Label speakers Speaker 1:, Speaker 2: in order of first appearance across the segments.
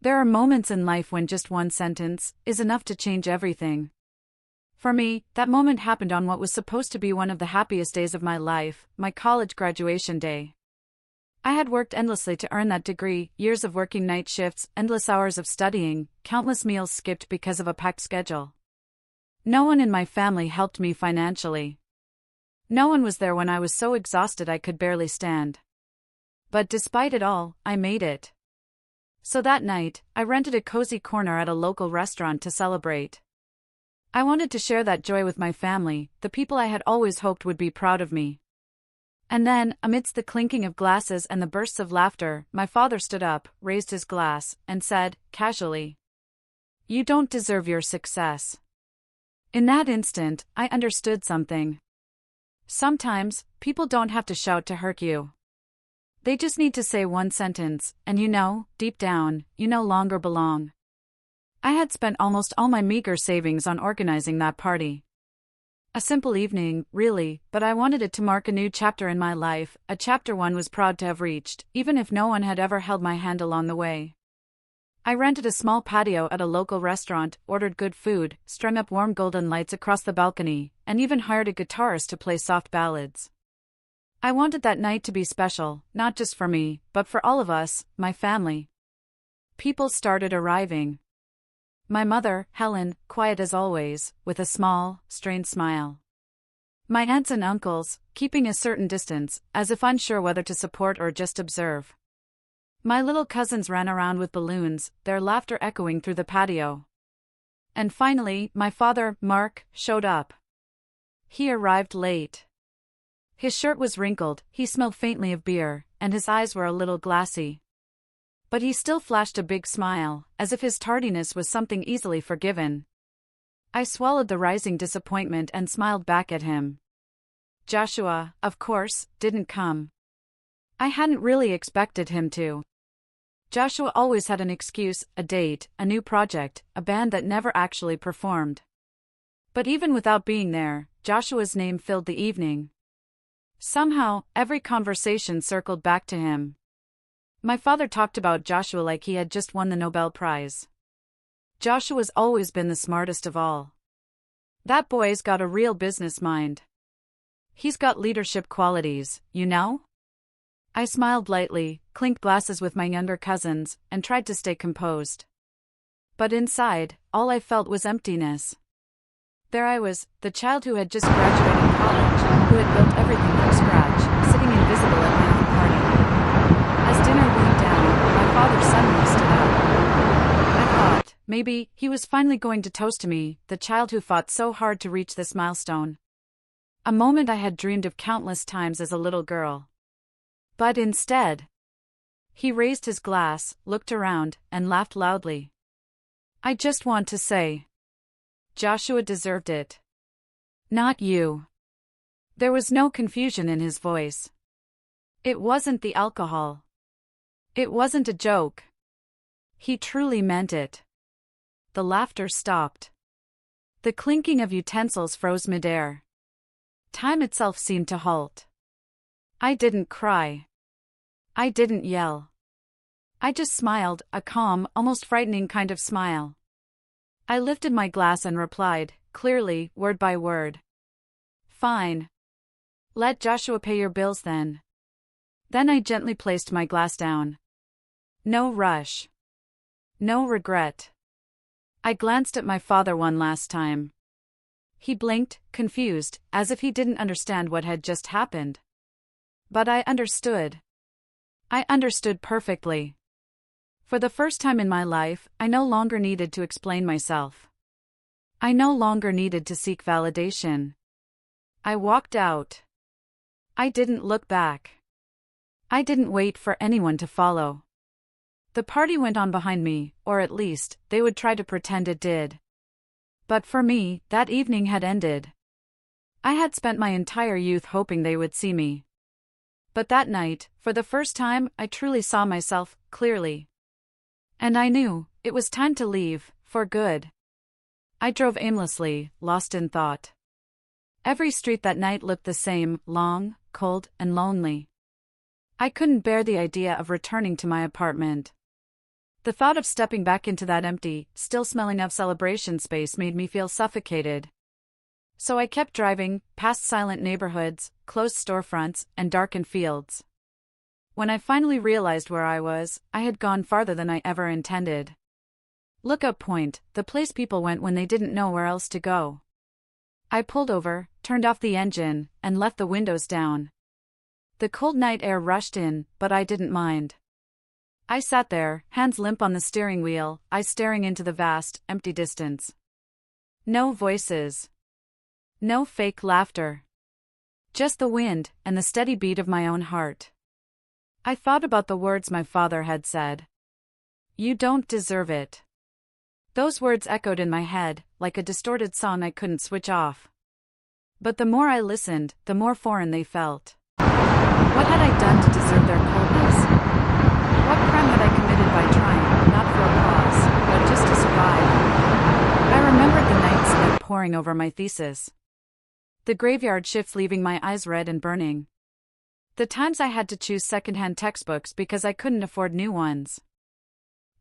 Speaker 1: There are moments in life when just one sentence is enough to change everything. For me, that moment happened on what was supposed to be one of the happiest days of my life, my college graduation day. I had worked endlessly to earn that degree, years of working night shifts, endless hours of studying, countless meals skipped because of a packed schedule. No one in my family helped me financially. No one was there when I was so exhausted I could barely stand. But despite it all, I made it. So that night, I rented a cozy corner at a local restaurant to celebrate. I wanted to share that joy with my family, the people I had always hoped would be proud of me. And then, amidst the clinking of glasses and the bursts of laughter, my father stood up, raised his glass, and said, casually, "You don't deserve your success." In that instant, I understood something. Sometimes, people don't have to shout to hurt you. They just need to say one sentence, and deep down, you no longer belong. I had spent almost all my meager savings on organizing that party. A simple evening, really, but I wanted it to mark a new chapter in my life, a chapter one was proud to have reached, even if no one had ever held my hand along the way. I rented a small patio at a local restaurant, ordered good food, strung up warm golden lights across the balcony, and even hired a guitarist to play soft ballads. I wanted that night to be special, not just for me, but for all of us, my family. People started arriving. My mother, Helen, quiet as always, with a small, strained smile. My aunts and uncles, keeping a certain distance, as if unsure whether to support or just observe. My little cousins ran around with balloons, their laughter echoing through the patio. And finally, my father, Mark, showed up. He arrived late. His shirt was wrinkled, he smelled faintly of beer, and his eyes were a little glassy. But he still flashed a big smile, as if his tardiness was something easily forgiven. I swallowed the rising disappointment and smiled back at him. Joshua, of course, didn't come. I hadn't really expected him to. Joshua always had an excuse, a date, a new project, a band that never actually performed. But even without being there, Joshua's name filled the evening. Somehow, every conversation circled back to him. My father talked about Joshua like he had just won the Nobel Prize. Joshua's always been the smartest of all. That boy's got a real business mind. He's got leadership qualities, you know? I smiled lightly, clinked glasses with my younger cousins, and tried to stay composed. But inside, all I felt was emptiness. There I was, the child who had just graduated college, who had built everything from scratch, sitting invisible at half the party. As dinner wound down, my father suddenly stood up. I thought, maybe, he was finally going to toast to me, the child who fought so hard to reach this milestone. A moment I had dreamed of countless times as a little girl. But instead, he raised his glass, looked around, and laughed loudly. I just want to say, Joshua deserved it. Not you. There was no confusion in his voice. It wasn't the alcohol. It wasn't a joke. He truly meant it. The laughter stopped. The clinking of utensils froze midair. Time itself seemed to halt. I didn't cry. I didn't yell. I just smiled, a calm, almost frightening kind of smile. I lifted my glass and replied, clearly, word by word. Fine. Let Joshua pay your bills then. Then I gently placed my glass down. No rush. No regret. I glanced at my father one last time. He blinked, confused, as if he didn't understand what had just happened. But I understood. I understood perfectly. For the first time in my life, I no longer needed to explain myself. I no longer needed to seek validation. I walked out. I didn't look back. I didn't wait for anyone to follow. The party went on behind me, or at least, they would try to pretend it did. But for me, that evening had ended. I had spent my entire youth hoping they would see me. But that night, for the first time, I truly saw myself, clearly. And I knew, it was time to leave, for good. I drove aimlessly, lost in thought. Every street that night looked the same, long, cold, and lonely. I couldn't bear the idea of returning to my apartment. The thought of stepping back into that empty, still smelling of celebration space made me feel suffocated. So I kept driving, past silent neighborhoods, closed storefronts, and darkened fields. When I finally realized where I was, I had gone farther than I ever intended. Lookout Point, the place people went when they didn't know where else to go. I pulled over, turned off the engine, and left the windows down. The cold night air rushed in, but I didn't mind. I sat there, hands limp on the steering wheel, eyes staring into the vast, empty distance. No voices. No fake laughter. Just the wind, and the steady beat of my own heart. I thought about the words my father had said. "You don't deserve it." Those words echoed in my head, like a distorted song I couldn't switch off. But the more I listened, the more foreign they felt. What had I done to deserve their coldness? What crime had I committed by trying, not for applause, but just to survive? I remembered the night sweat pouring over my thesis. The graveyard shifts leaving my eyes red and burning. The times I had to choose secondhand textbooks because I couldn't afford new ones.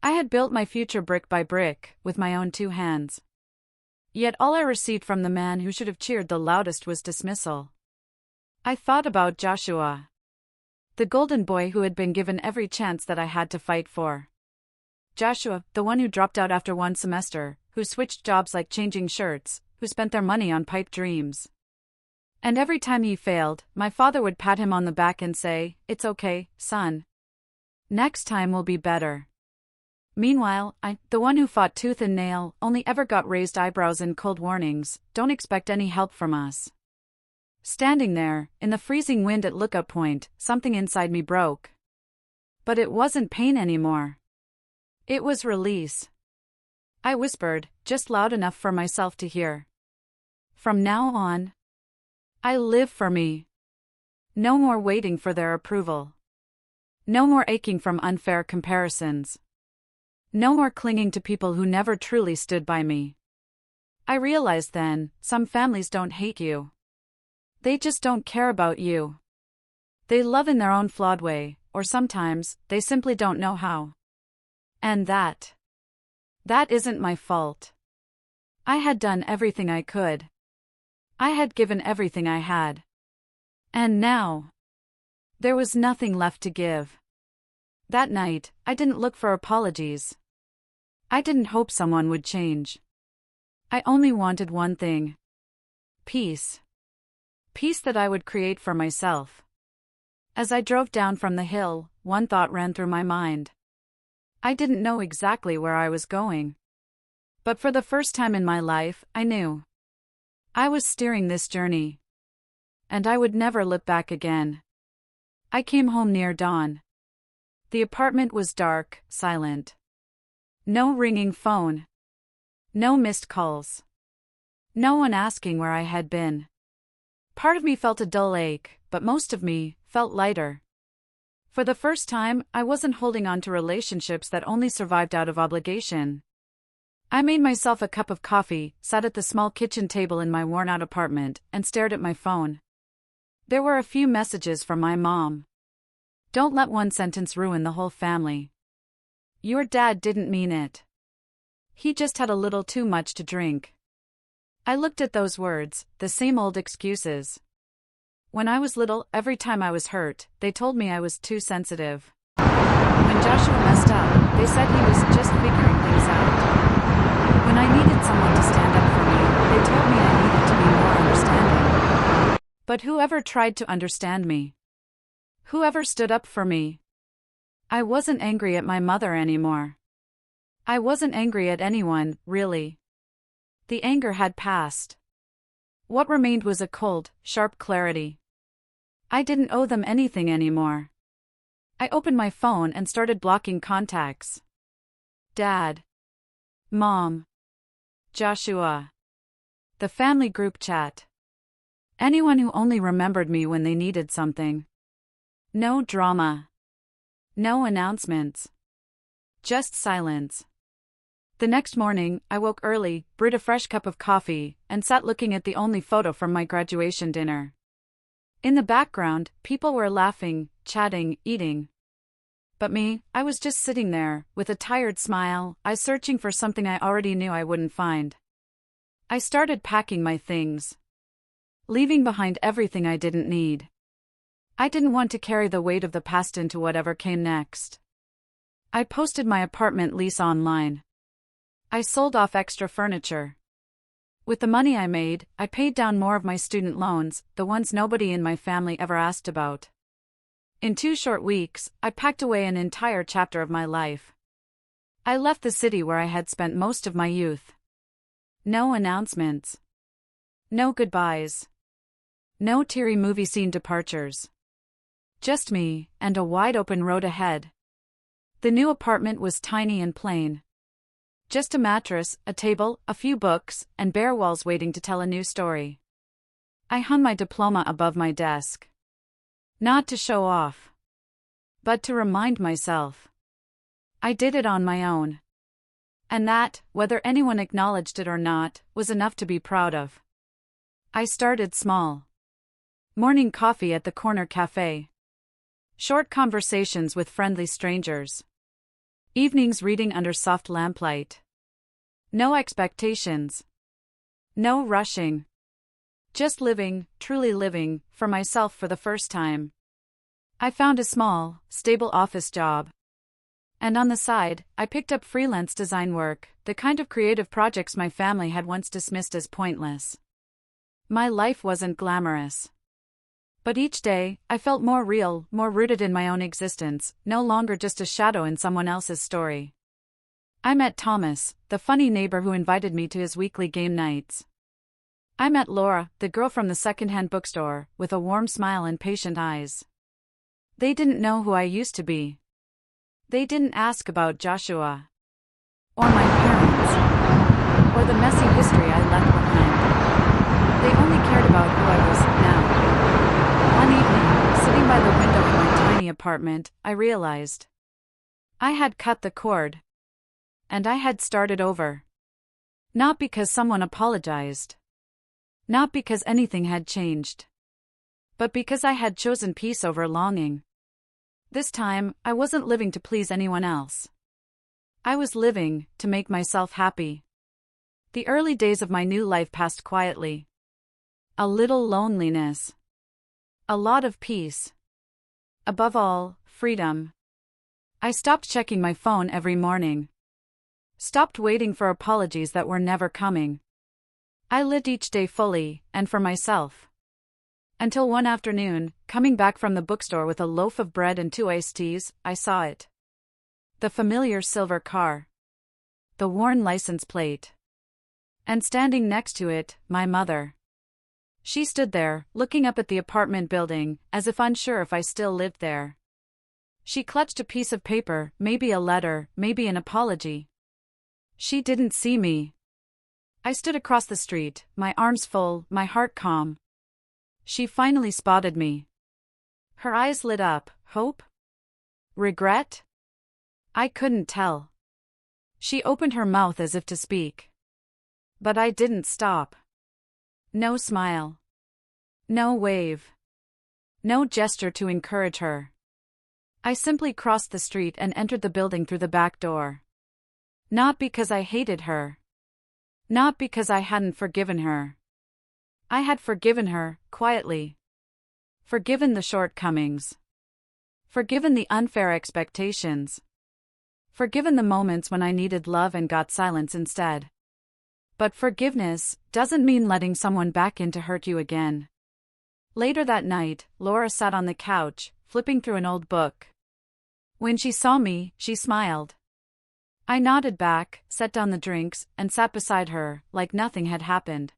Speaker 1: I had built my future brick by brick, with my own 2 hands. Yet all I received from the man who should have cheered the loudest was dismissal. I thought about Joshua. The golden boy who had been given every chance that I had to fight for. Joshua, the one who dropped out after 1 semester, who switched jobs like changing shirts, who spent their money on pipe dreams. And every time he failed, my father would pat him on the back and say, "It's okay, son. Next time will be better." Meanwhile, I, the one who fought tooth and nail, only ever got raised eyebrows and cold warnings, "Don't expect any help from us." Standing there, in the freezing wind at Lookout Point, something inside me broke. But it wasn't pain anymore. It was release. I whispered, just loud enough for myself to hear. "From now on, I live for me. No more waiting for their approval. No more aching from unfair comparisons. No more clinging to people who never truly stood by me." I realized then, some families don't hate you. They just don't care about you. They love in their own flawed way, or sometimes, they simply don't know how. And that isn't my fault. I had done everything I could. I had given everything I had. And now, there was nothing left to give. That night, I didn't look for apologies. I didn't hope someone would change. I only wanted one thing. Peace. Peace that I would create for myself. As I drove down from the hill, one thought ran through my mind. I didn't know exactly where I was going. But for the first time in my life, I knew. I was steering this journey. And I would never look back again. I came home near dawn. The apartment was dark, silent. No ringing phone. No missed calls. No one asking where I had been. Part of me felt a dull ache, but most of me felt lighter. For the first time, I wasn't holding on to relationships that only survived out of obligation. I made myself a cup of coffee, sat at the small kitchen table in my worn-out apartment, and stared at my phone. There were a few messages from my mom. "Don't let one sentence ruin the whole family. Your dad didn't mean it. He just had a little too much to drink." I looked at those words, the same old excuses. When I was little, every time I was hurt, they told me I was too sensitive. When Joshua messed up, they said he was just figuring things out. When I needed someone to stand up for me, they told me I needed to be more understanding. But whoever tried to understand me, whoever stood up for me, I wasn't angry at my mother anymore. I wasn't angry at anyone, really. The anger had passed. What remained was a cold, sharp clarity. I didn't owe them anything anymore. I opened my phone and started blocking contacts. Dad. Mom. Joshua. The family group chat. Anyone who only remembered me when they needed something. No drama. No announcements. Just silence. The next morning, I woke early, brewed a fresh cup of coffee, and sat looking at the only photo from my graduation dinner. In the background, people were laughing, chatting, eating. But me, I was just sitting there, with a tired smile, eyes searching for something I already knew I wouldn't find. I started packing my things, leaving behind everything I didn't need. I didn't want to carry the weight of the past into whatever came next. I posted my apartment lease online. I sold off extra furniture. With the money I made, I paid down more of my student loans, the ones nobody in my family ever asked about. In 2 short weeks, I packed away an entire chapter of my life. I left the city where I had spent most of my youth. No announcements. No goodbyes. No teary movie scene departures. Just me, and a wide-open road ahead. The new apartment was tiny and plain. Just a mattress, a table, a few books, and bare walls waiting to tell a new story. I hung my diploma above my desk. Not to show off, but to remind myself. I did it on my own. And that, whether anyone acknowledged it or not, was enough to be proud of. I started small. Morning coffee at the corner cafe. Short conversations with friendly strangers. Evenings reading under soft lamplight. No expectations. No rushing. Just living, truly living, for myself for the first time. I found a small, stable office job. And on the side, I picked up freelance design work, the kind of creative projects my family had once dismissed as pointless. My life wasn't glamorous. But each day, I felt more real, more rooted in my own existence, no longer just a shadow in someone else's story. I met Thomas, the funny neighbor who invited me to his weekly game nights. I met Laura, the girl from the secondhand bookstore, with a warm smile and patient eyes. They didn't know who I used to be. They didn't ask about Joshua, or my parents, or the messy history I left behind. They only cared about who I was now. One evening, sitting by the window in my tiny apartment, I realized I had cut the cord. And I had started over. Not because someone apologized. Not because anything had changed. But because I had chosen peace over longing. This time, I wasn't living to please anyone else. I was living to make myself happy. The early days of my new life passed quietly. A little loneliness. A lot of peace. Above all, freedom. I stopped checking my phone every morning. Stopped waiting for apologies that were never coming. I lived each day fully, and for myself. Until one afternoon, coming back from the bookstore with a loaf of bread and 2 iced teas, I saw it. The familiar silver car. The worn license plate. And standing next to it, my mother. She stood there, looking up at the apartment building, as if unsure if I still lived there. She clutched a piece of paper, maybe a letter, maybe an apology. She didn't see me. I stood across the street, my arms full, my heart calm. She finally spotted me. Her eyes lit up. Hope? Regret? I couldn't tell. She opened her mouth as if to speak. But I didn't stop. No smile. No wave. No gesture to encourage her. I simply crossed the street and entered the building through the back door. Not because I hated her. Not because I hadn't forgiven her. I had forgiven her, quietly. Forgiven the shortcomings. Forgiven the unfair expectations. Forgiven the moments when I needed love and got silence instead. But forgiveness doesn't mean letting someone back in to hurt you again. Later that night, Laura sat on the couch, flipping through an old book. When she saw me, she smiled. I nodded back, set down the drinks, and sat beside her, like nothing had happened.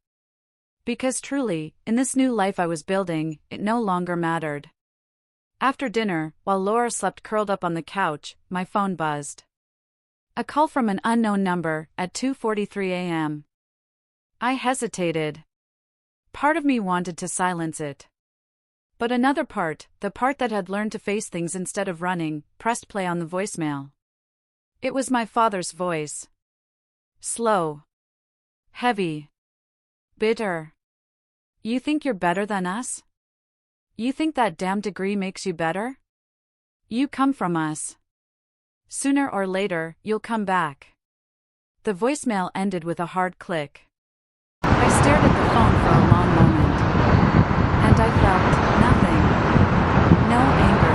Speaker 1: Because truly, in this new life I was building, it no longer mattered. After dinner, while Laura slept curled up on the couch, my phone buzzed. A call from an unknown number, at 2:43 a.m. I hesitated. Part of me wanted to silence it. But another part, the part that had learned to face things instead of running, pressed play on the voicemail. It was my father's voice. Slow. Heavy. Bitter. You think you're better than us? You think that damn degree makes you better? You come from us. Sooner or later, you'll come back. The voicemail ended with a hard click. I stared at the phone for a long moment. And I felt nothing. No anger.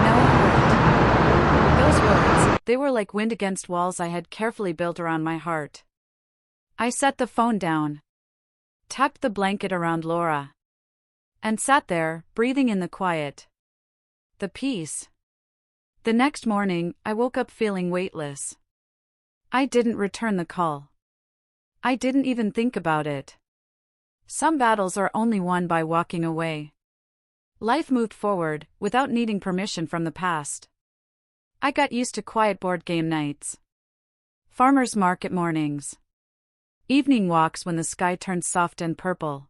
Speaker 1: No hurt. Those words, they were like wind against walls I had carefully built around my heart. I set the phone down, tucked the blanket around Laura, and sat there, breathing in the quiet. The peace. The next morning, I woke up feeling weightless. I didn't return the call. I didn't even think about it. Some battles are only won by walking away. Life moved forward, without needing permission from the past. I got used to quiet board game nights, farmers market mornings, evening walks when the sky turned soft and purple.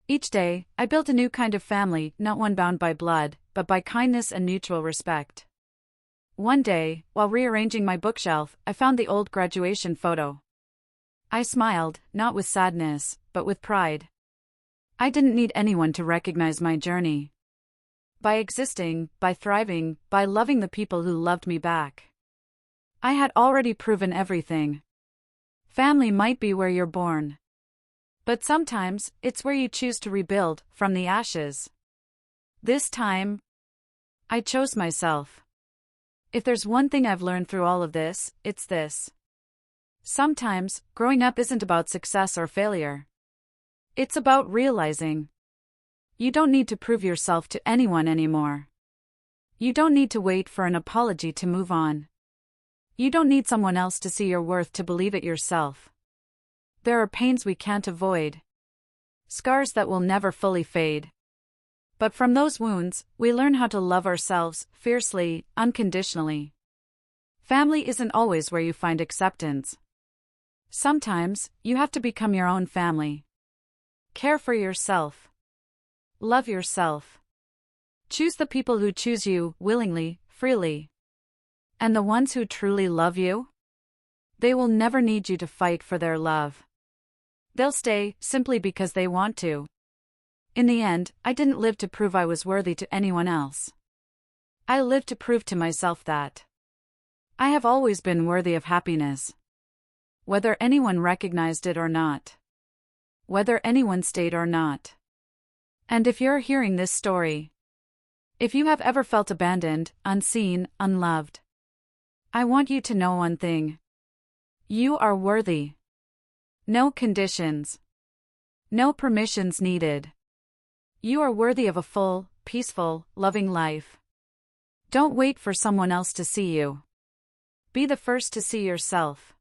Speaker 1: Each day, I built a new kind of family, not one bound by blood, but by kindness and mutual respect. One day, while rearranging my bookshelf, I found the old graduation photo. I smiled, not with sadness, but with pride. I didn't need anyone to recognize my journey. By existing, by thriving, by loving the people who loved me back, I had already proven everything. Family might be where you're born, but sometimes, it's where you choose to rebuild, from the ashes. This time, I chose myself. If there's one thing I've learned through all of this, it's this. Sometimes, growing up isn't about success or failure. It's about realizing you don't need to prove yourself to anyone anymore. You don't need to wait for an apology to move on. You don't need someone else to see your worth to believe it yourself. There are pains we can't avoid, scars that will never fully fade. But from those wounds, we learn how to love ourselves, fiercely, unconditionally. Family isn't always where you find acceptance. Sometimes, you have to become your own family. Care for yourself. Love yourself. Choose the people who choose you, willingly, freely. And the ones who truly love you? They will never need you to fight for their love. They'll stay, simply because they want to. In the end, I didn't live to prove I was worthy to anyone else. I lived to prove to myself that I have always been worthy of happiness. Whether anyone recognized it or not. Whether anyone stayed or not. And if you're hearing this story, if you have ever felt abandoned, unseen, unloved, I want you to know one thing. You are worthy. No conditions. No permissions needed. You are worthy of a full, peaceful, loving life. Don't wait for someone else to see you. Be the first to see yourself.